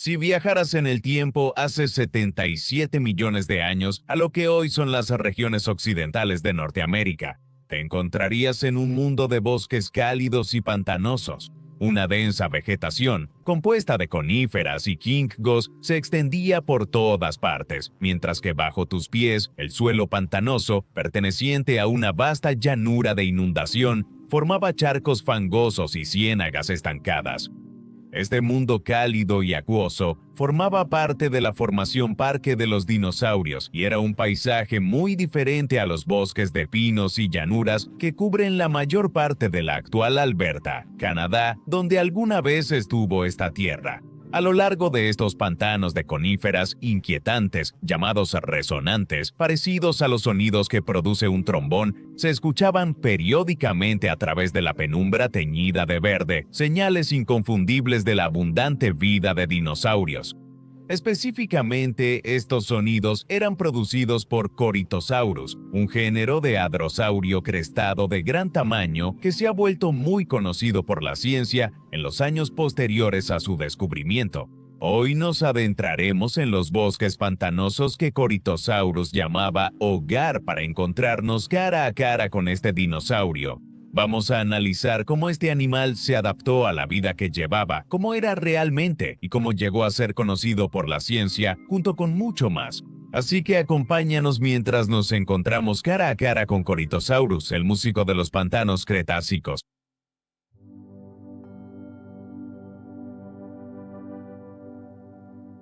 Si viajaras en el tiempo hace 77 millones de años a lo que hoy son las regiones occidentales de Norteamérica, te encontrarías en un mundo de bosques cálidos y pantanosos. Una densa vegetación, compuesta de coníferas y quincgos, se extendía por todas partes, mientras que bajo tus pies, el suelo pantanoso, perteneciente a una vasta llanura de inundación, formaba charcos fangosos y ciénagas estancadas. Este mundo cálido y acuoso formaba parte de la formación Parque de los Dinosaurios y era un paisaje muy diferente a los bosques de pinos y llanuras que cubren la mayor parte de la actual Alberta, Canadá, donde alguna vez estuvo esta tierra. A lo largo de estos pantanos de coníferas inquietantes, llamados resonantes, parecidos a los sonidos que produce un trombón, se escuchaban periódicamente a través de la penumbra teñida de verde, señales inconfundibles de la abundante vida de dinosaurios. Específicamente, estos sonidos eran producidos por Corythosaurus, un género de hadrosaurio crestado de gran tamaño que se ha vuelto muy conocido por la ciencia en los años posteriores a su descubrimiento. Hoy nos adentraremos en los bosques pantanosos que Corythosaurus llamaba hogar para encontrarnos cara a cara con este dinosaurio. Vamos a analizar cómo este animal se adaptó a la vida que llevaba, cómo era realmente y cómo llegó a ser conocido por la ciencia, junto con mucho más. Así que acompáñanos mientras nos encontramos cara a cara con Corythosaurus, el músico de los pantanos cretácicos.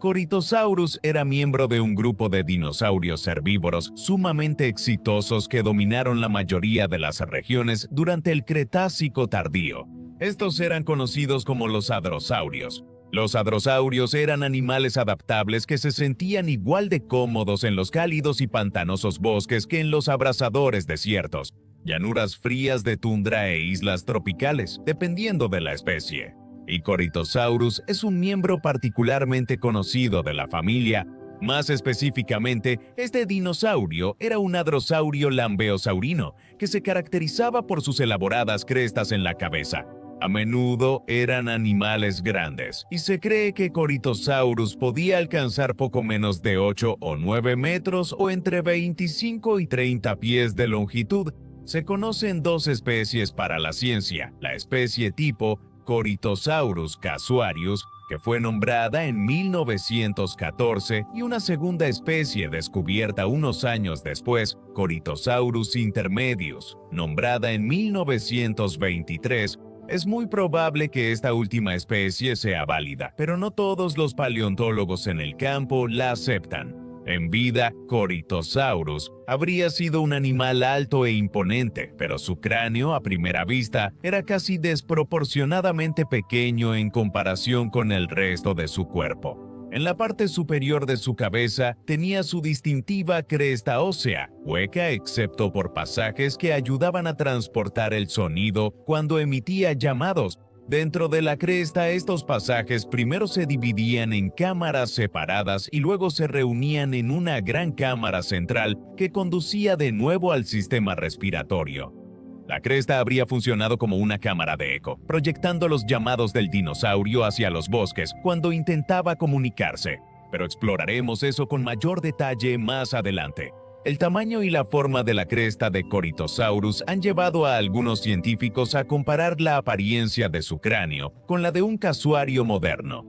Corythosaurus era miembro de un grupo de dinosaurios herbívoros sumamente exitosos que dominaron la mayoría de las regiones durante el Cretácico tardío. Estos eran conocidos como los hadrosaurios. Los hadrosaurios eran animales adaptables que se sentían igual de cómodos en los cálidos y pantanosos bosques que en los abrasadores desiertos, llanuras frías de tundra e islas tropicales, dependiendo de la especie. Y Corythosaurus es un miembro particularmente conocido de la familia. Más específicamente, este dinosaurio era un hadrosaurio lambeosaurino que se caracterizaba por sus elaboradas crestas en la cabeza. A menudo eran animales grandes, y se cree que Corythosaurus podía alcanzar poco menos de 8 o 9 metros o entre 25 y 30 pies de longitud. Se conocen dos especies para la ciencia, la especie tipo Corythosaurus casuarius, que fue nombrada en 1914, y una segunda especie descubierta unos años después, Corythosaurus intermedius, nombrada en 1923. Es muy probable que esta última especie sea válida, pero no todos los paleontólogos en el campo la aceptan. En vida, Corythosaurus habría sido un animal alto e imponente, pero su cráneo a primera vista era casi desproporcionadamente pequeño en comparación con el resto de su cuerpo. En la parte superior de su cabeza tenía su distintiva cresta ósea, hueca excepto por pasajes que ayudaban a transportar el sonido cuando emitía llamados. Dentro de la cresta, estos pasajes primero se dividían en cámaras separadas y luego se reunían en una gran cámara central que conducía de nuevo al sistema respiratorio. La cresta habría funcionado como una cámara de eco, proyectando los llamados del dinosaurio hacia los bosques cuando intentaba comunicarse, pero exploraremos eso con mayor detalle más adelante. El tamaño y la forma de la cresta de Corythosaurus han llevado a algunos científicos a comparar la apariencia de su cráneo con la de un casuario moderno.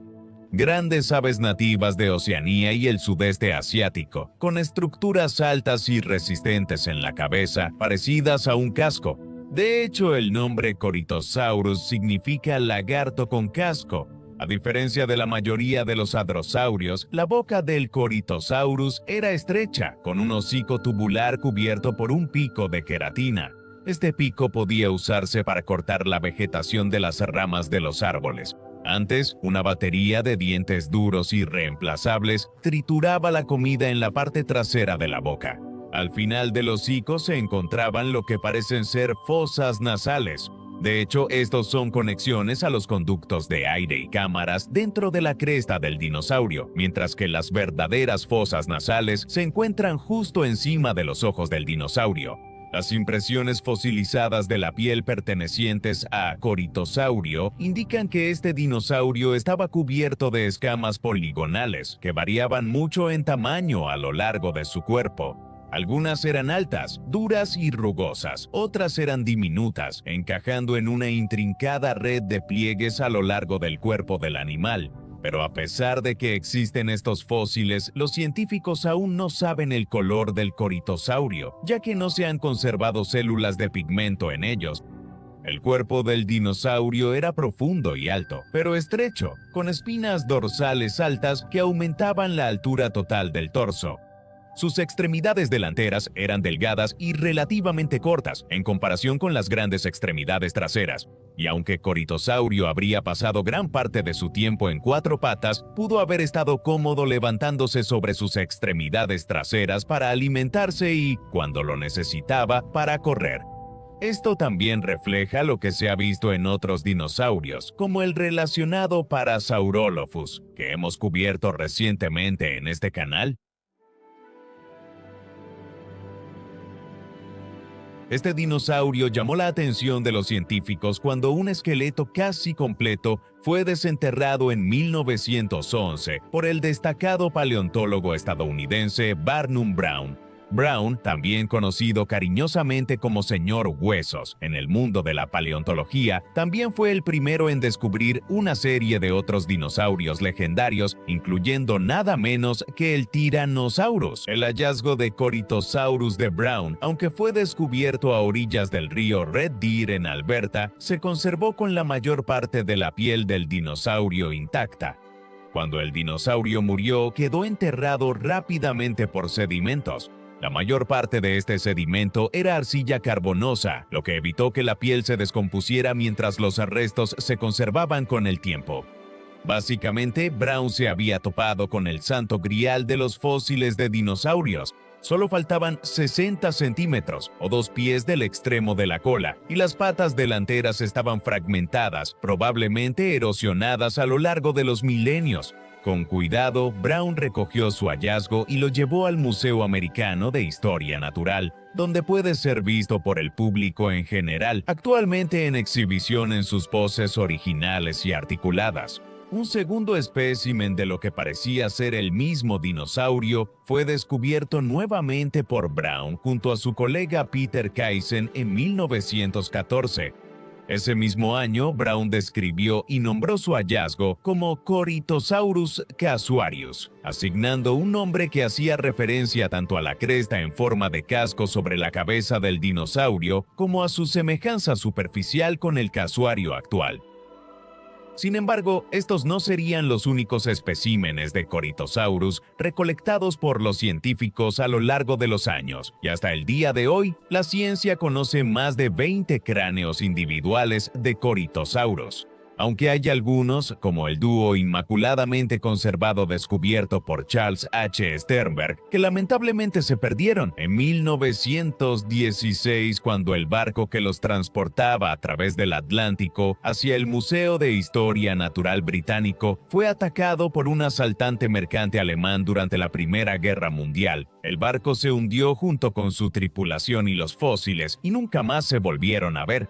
Grandes aves nativas de Oceanía y el sudeste asiático, con estructuras altas y resistentes en la cabeza, parecidas a un casco. De hecho, el nombre Corythosaurus significa lagarto con casco. A diferencia de la mayoría de los hadrosaurios, la boca del Corythosaurus era estrecha, con un hocico tubular cubierto por un pico de queratina. Este pico podía usarse para cortar la vegetación de las ramas de los árboles. Antes, una batería de dientes duros y reemplazables trituraba la comida en la parte trasera de la boca. Al final del hocico se encontraban lo que parecen ser fosas nasales. De hecho, estos son conexiones a los conductos de aire y cámaras dentro de la cresta del dinosaurio, mientras que las verdaderas fosas nasales se encuentran justo encima de los ojos del dinosaurio. Las impresiones fosilizadas de la piel pertenecientes a Corytosaurio indican que este dinosaurio estaba cubierto de escamas poligonales que variaban mucho en tamaño a lo largo de su cuerpo. Algunas eran altas, duras y rugosas, otras eran diminutas, encajando en una intrincada red de pliegues a lo largo del cuerpo del animal. Pero a pesar de que existen estos fósiles, los científicos aún no saben el color del corytosaurio, ya que no se han conservado células de pigmento en ellos. El cuerpo del dinosaurio era profundo y alto, pero estrecho, con espinas dorsales altas que aumentaban la altura total del torso. Sus extremidades delanteras eran delgadas y relativamente cortas en comparación con las grandes extremidades traseras. Y aunque Corytosaurio habría pasado gran parte de su tiempo en cuatro patas, pudo haber estado cómodo levantándose sobre sus extremidades traseras para alimentarse y, cuando lo necesitaba, para correr. Esto también refleja lo que se ha visto en otros dinosaurios, como el relacionado Parasaurolophus, que hemos cubierto recientemente en este canal. Este dinosaurio llamó la atención de los científicos cuando un esqueleto casi completo fue desenterrado en 1911 por el destacado paleontólogo estadounidense Barnum Brown. Brown, también conocido cariñosamente como Señor Huesos en el mundo de la paleontología, también fue el primero en descubrir una serie de otros dinosaurios legendarios, incluyendo nada menos que el Tyrannosaurus. El hallazgo de Corytosaurus de Brown, aunque fue descubierto a orillas del río Red Deer en Alberta, se conservó con la mayor parte de la piel del dinosaurio intacta. Cuando el dinosaurio murió, quedó enterrado rápidamente por sedimentos. La mayor parte de este sedimento era arcilla carbonosa, lo que evitó que la piel se descompusiera mientras los restos se conservaban con el tiempo. Básicamente, Brown se había topado con el santo grial de los fósiles de dinosaurios. Solo faltaban 60 centímetros o 2 pies del extremo de la cola, y las patas delanteras estaban fragmentadas, probablemente erosionadas a lo largo de los milenios. Con cuidado, Brown recogió su hallazgo y lo llevó al Museo Americano de Historia Natural, donde puede ser visto por el público en general, actualmente en exhibición en sus poses originales y articuladas. Un segundo espécimen de lo que parecía ser el mismo dinosaurio fue descubierto nuevamente por Brown junto a su colega Peter Kaysen en 1914. Ese mismo año, Brown describió y nombró su hallazgo como Corytosaurus casuarius, asignando un nombre que hacía referencia tanto a la cresta en forma de casco sobre la cabeza del dinosaurio como a su semejanza superficial con el casuario actual. Sin embargo, estos no serían los únicos especímenes de Corytosaurus recolectados por los científicos a lo largo de los años, y hasta el día de hoy, la ciencia conoce más de 20 cráneos individuales de Corytosaurus. Aunque hay algunos, como el dúo inmaculadamente conservado descubierto por Charles H. Sternberg, que lamentablemente se perdieron en 1916 cuando el barco que los transportaba a través del Atlántico hacia el Museo de Historia Natural británico fue atacado por un asaltante mercante alemán durante la Primera Guerra Mundial. El barco se hundió junto con su tripulación y los fósiles y nunca más se volvieron a ver.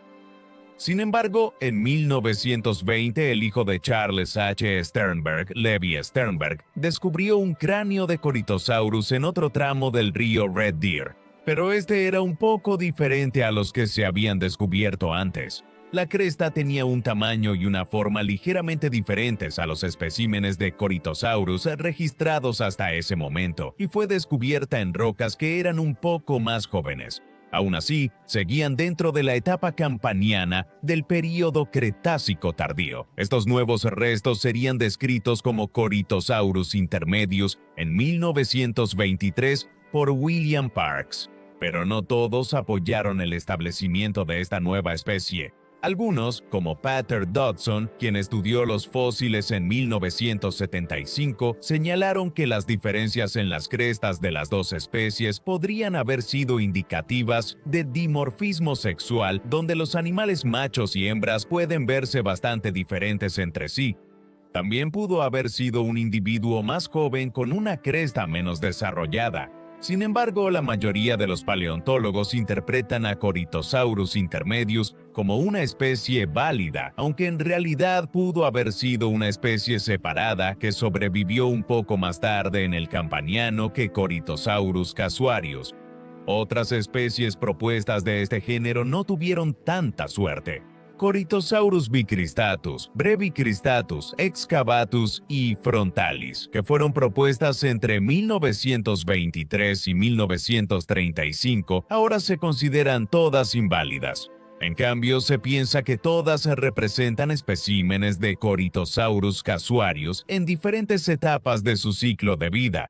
Sin embargo, en 1920 el hijo de Charles H. Sternberg, Levi Sternberg, descubrió un cráneo de Corytosaurus en otro tramo del río Red Deer, pero este era un poco diferente a los que se habían descubierto antes. La cresta tenía un tamaño y una forma ligeramente diferentes a los especímenes de Corytosaurus registrados hasta ese momento, y fue descubierta en rocas que eran un poco más jóvenes. Aún así, seguían dentro de la etapa campaniana del período Cretácico tardío. Estos nuevos restos serían descritos como Corytosaurus intermedius en 1923 por William Parkes. Pero no todos apoyaron el establecimiento de esta nueva especie. Algunos, como Peter Dodson, quien estudió los fósiles en 1975, señalaron que las diferencias en las crestas de las dos especies podrían haber sido indicativas de dimorfismo sexual, donde los animales machos y hembras pueden verse bastante diferentes entre sí. También pudo haber sido un individuo más joven con una cresta menos desarrollada. Sin embargo, la mayoría de los paleontólogos interpretan a Corythosaurus intermedius como una especie válida, aunque en realidad pudo haber sido una especie separada que sobrevivió un poco más tarde en el Campaniano que Corythosaurus casuarius. Otras especies propuestas de este género no tuvieron tanta suerte. Corythosaurus bicristatus, brevicristatus, excavatus y frontalis, que fueron propuestas entre 1923 y 1935, ahora se consideran todas inválidas. En cambio, se piensa que todas representan especímenes de Corythosaurus casuarius en diferentes etapas de su ciclo de vida.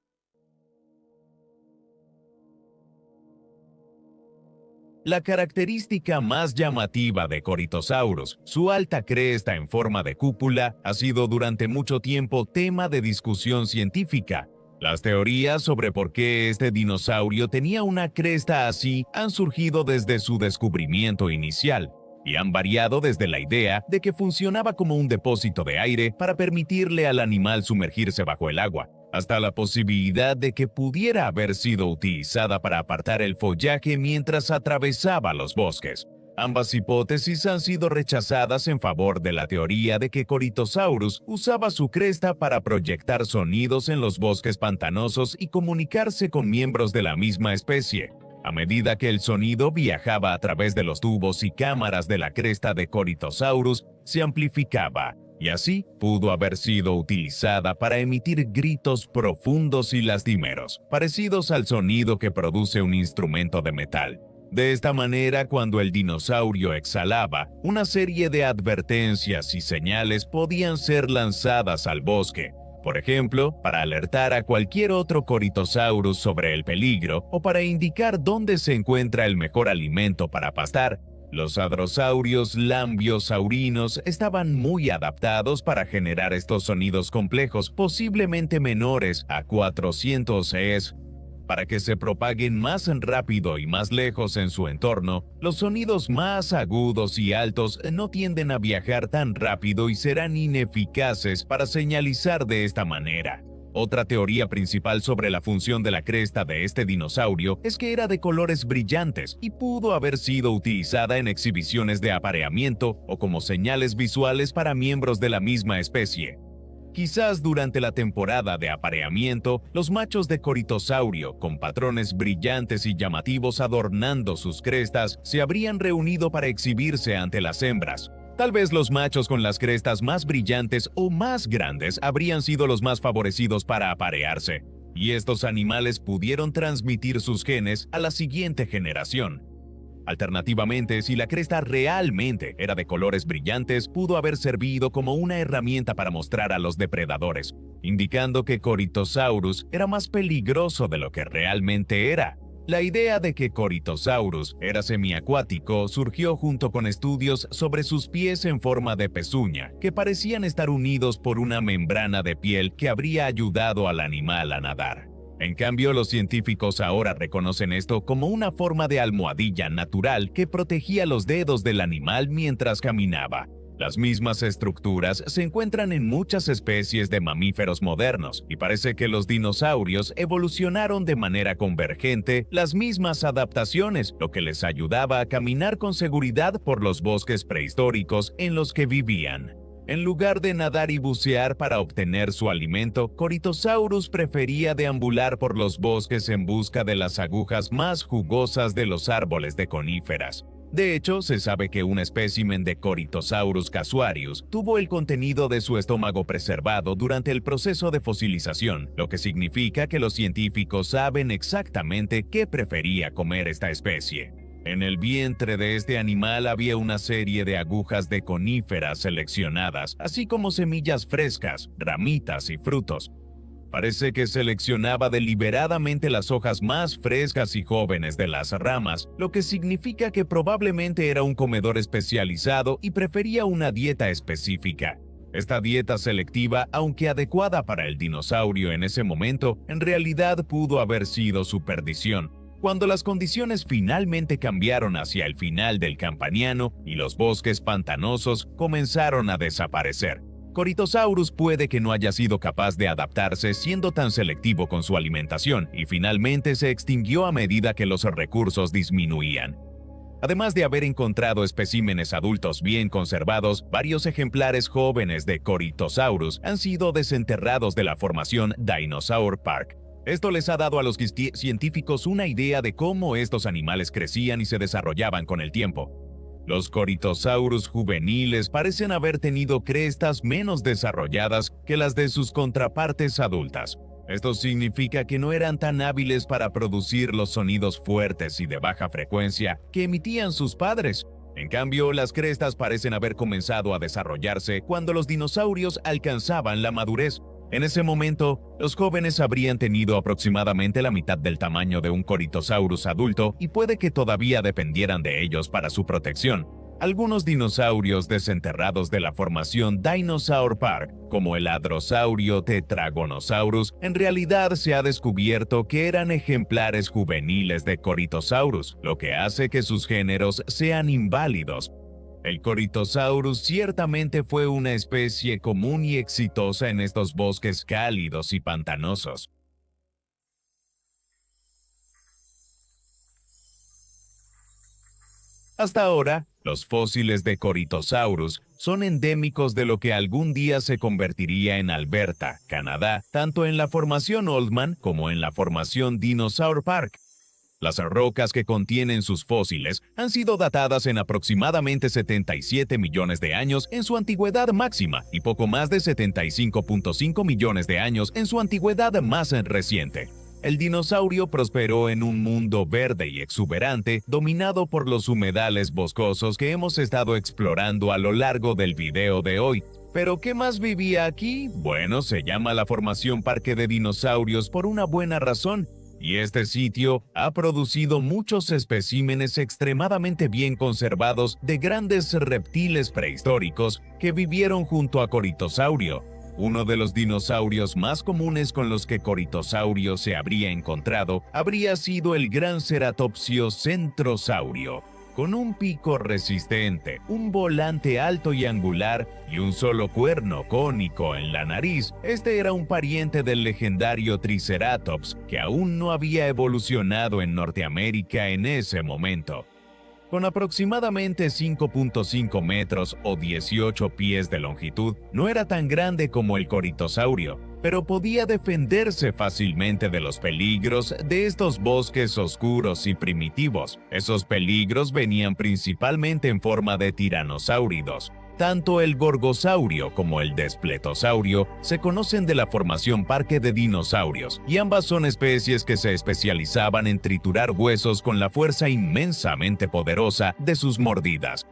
La característica más llamativa de Corythosaurus, su alta cresta en forma de cúpula, ha sido durante mucho tiempo tema de discusión científica. Las teorías sobre por qué este dinosaurio tenía una cresta así han surgido desde su descubrimiento inicial, y han variado desde la idea de que funcionaba como un depósito de aire para permitirle al animal sumergirse bajo el agua, hasta la posibilidad de que pudiera haber sido utilizada para apartar el follaje mientras atravesaba los bosques. Ambas hipótesis han sido rechazadas en favor de la teoría de que Corythosaurus usaba su cresta para proyectar sonidos en los bosques pantanosos y comunicarse con miembros de la misma especie. A medida que el sonido viajaba a través de los tubos y cámaras de la cresta de Corythosaurus, se amplificaba, y así pudo haber sido utilizada para emitir gritos profundos y lastimeros, parecidos al sonido que produce un instrumento de metal. De esta manera, cuando el dinosaurio exhalaba, una serie de advertencias y señales podían ser lanzadas al bosque, por ejemplo, para alertar a cualquier otro Corythosaurus sobre el peligro o para indicar dónde se encuentra el mejor alimento para pastar. Los hadrosaurios lambiosaurinos estaban muy adaptados para generar estos sonidos complejos, posiblemente menores a 400 es. Para que se propaguen más rápido y más lejos en su entorno, los sonidos más agudos y altos no tienden a viajar tan rápido y serán ineficaces para señalizar de esta manera. Otra teoría principal sobre la función de la cresta de este dinosaurio es que era de colores brillantes y pudo haber sido utilizada en exhibiciones de apareamiento o como señales visuales para miembros de la misma especie. Quizás durante la temporada de apareamiento, los machos de Corythosaurio, con patrones brillantes y llamativos adornando sus crestas, se habrían reunido para exhibirse ante las hembras. Tal vez los machos con las crestas más brillantes o más grandes habrían sido los más favorecidos para aparearse, y estos animales pudieron transmitir sus genes a la siguiente generación. Alternativamente, si la cresta realmente era de colores brillantes, pudo haber servido como una herramienta para mostrar a los depredadores, indicando que Corythosaurus era más peligroso de lo que realmente era. La idea de que Corythosaurus era semiacuático surgió junto con estudios sobre sus pies en forma de pezuña, que parecían estar unidos por una membrana de piel que habría ayudado al animal a nadar. En cambio, los científicos ahora reconocen esto como una forma de almohadilla natural que protegía los dedos del animal mientras caminaba. Las mismas estructuras se encuentran en muchas especies de mamíferos modernos, y parece que los dinosaurios evolucionaron de manera convergente las mismas adaptaciones, lo que les ayudaba a caminar con seguridad por los bosques prehistóricos en los que vivían. En lugar de nadar y bucear para obtener su alimento, Corythosaurus prefería deambular por los bosques en busca de las agujas más jugosas de los árboles de coníferas. De hecho, se sabe que un espécimen de Corythosaurus casuarius tuvo el contenido de su estómago preservado durante el proceso de fosilización, lo que significa que los científicos saben exactamente qué prefería comer esta especie. En el vientre de este animal había una serie de agujas de coníferas seleccionadas, así como semillas frescas, ramitas y frutos. Parece que seleccionaba deliberadamente las hojas más frescas y jóvenes de las ramas, lo que significa que probablemente era un comedor especializado y prefería una dieta específica. Esta dieta selectiva, aunque adecuada para el dinosaurio en ese momento, en realidad pudo haber sido su perdición. Cuando las condiciones finalmente cambiaron hacia el final del Campaniano y los bosques pantanosos comenzaron a desaparecer. Corythosaurus puede que no haya sido capaz de adaptarse siendo tan selectivo con su alimentación y finalmente se extinguió a medida que los recursos disminuían. Además de haber encontrado especímenes adultos bien conservados, varios ejemplares jóvenes de Corythosaurus han sido desenterrados de la formación Dinosaur Park. Esto les ha dado a los científicos una idea de cómo estos animales crecían y se desarrollaban con el tiempo. Los Corythosaurus juveniles parecen haber tenido crestas menos desarrolladas que las de sus contrapartes adultas. Esto significa que no eran tan hábiles para producir los sonidos fuertes y de baja frecuencia que emitían sus padres. En cambio, las crestas parecen haber comenzado a desarrollarse cuando los dinosaurios alcanzaban la madurez. En ese momento, los jóvenes habrían tenido aproximadamente la mitad del tamaño de un Corythosaurus adulto y puede que todavía dependieran de ellos para su protección. Algunos dinosaurios desenterrados de la formación Dinosaur Park, como el Hadrosaurio tetragonosaurus, en realidad se ha descubierto que eran ejemplares juveniles de Corythosaurus, lo que hace que sus géneros sean inválidos. El Corythosaurus ciertamente fue una especie común y exitosa en estos bosques cálidos y pantanosos. Hasta ahora, los fósiles de Corythosaurus son endémicos de lo que algún día se convertiría en Alberta, Canadá, tanto en la formación Oldman como en la formación Dinosaur Park. Las rocas que contienen sus fósiles han sido datadas en aproximadamente 77 millones de años en su antigüedad máxima y poco más de 75.5 millones de años en su antigüedad más reciente. El dinosaurio prosperó en un mundo verde y exuberante, dominado por los humedales boscosos que hemos estado explorando a lo largo del video de hoy. ¿Pero qué más vivía aquí? Bueno, se llama la Formación Parque de Dinosaurios por una buena razón. Y este sitio ha producido muchos especímenes extremadamente bien conservados de grandes reptiles prehistóricos que vivieron junto a Corythosaurio. Uno de los dinosaurios más comunes con los que Corythosaurio se habría encontrado habría sido el gran ceratopsio centrosaurio. Con un pico resistente, un volante alto y angular y un solo cuerno cónico en la nariz, este era un pariente del legendario Triceratops que aún no había evolucionado en Norteamérica en ese momento. Con aproximadamente 5.5 metros o 18 pies de longitud, no era tan grande como el Corythosaurio, pero podía defenderse fácilmente de los peligros de estos bosques oscuros y primitivos. Esos peligros venían principalmente en forma de tiranosáuridos. Tanto el gorgosaurio como el despletosaurio se conocen de la formación Parque de Dinosaurios, y ambas son especies que se especializaban en triturar huesos con la fuerza inmensamente poderosa de sus mordidas.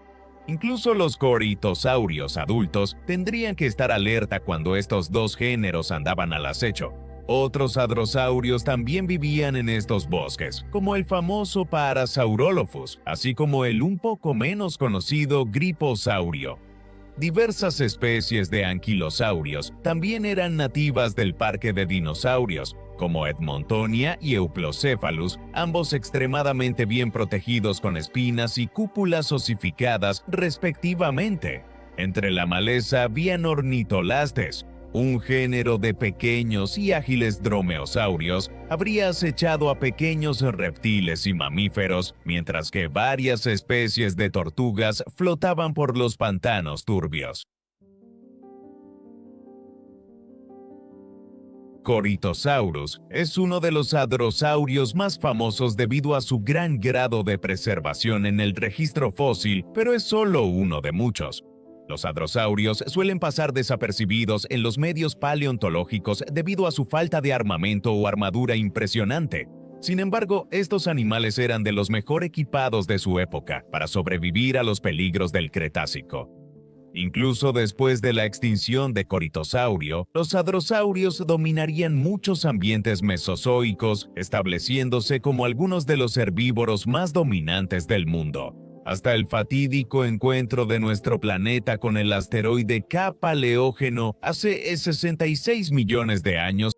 Incluso los corythosaurios adultos tendrían que estar alerta cuando estos dos géneros andaban al acecho. Otros hadrosaurios también vivían en estos bosques, como el famoso Parasaurolophus, así como el un poco menos conocido Griposaurio. Diversas especies de anquilosaurios también eran nativas del Parque de Dinosaurios, como Edmontonia y Euplocephalus, ambos extremadamente bien protegidos con espinas y cúpulas osificadas respectivamente. Entre la maleza habían ornitolastes. Un género de pequeños y ágiles dromeosaurios habría acechado a pequeños reptiles y mamíferos, mientras que varias especies de tortugas flotaban por los pantanos turbios. Corythosaurus es uno de los hadrosaurios más famosos debido a su gran grado de preservación en el registro fósil, pero es solo uno de muchos. Los hadrosaurios suelen pasar desapercibidos en los medios paleontológicos debido a su falta de armamento o armadura impresionante. Sin embargo, estos animales eran de los mejor equipados de su época para sobrevivir a los peligros del Cretácico. Incluso después de la extinción de Corythosaurio, los hadrosaurios dominarían muchos ambientes mesozoicos, estableciéndose como algunos de los herbívoros más dominantes del mundo. Hasta el fatídico encuentro de nuestro planeta con el asteroide K Paleógeno hace 66 millones de años,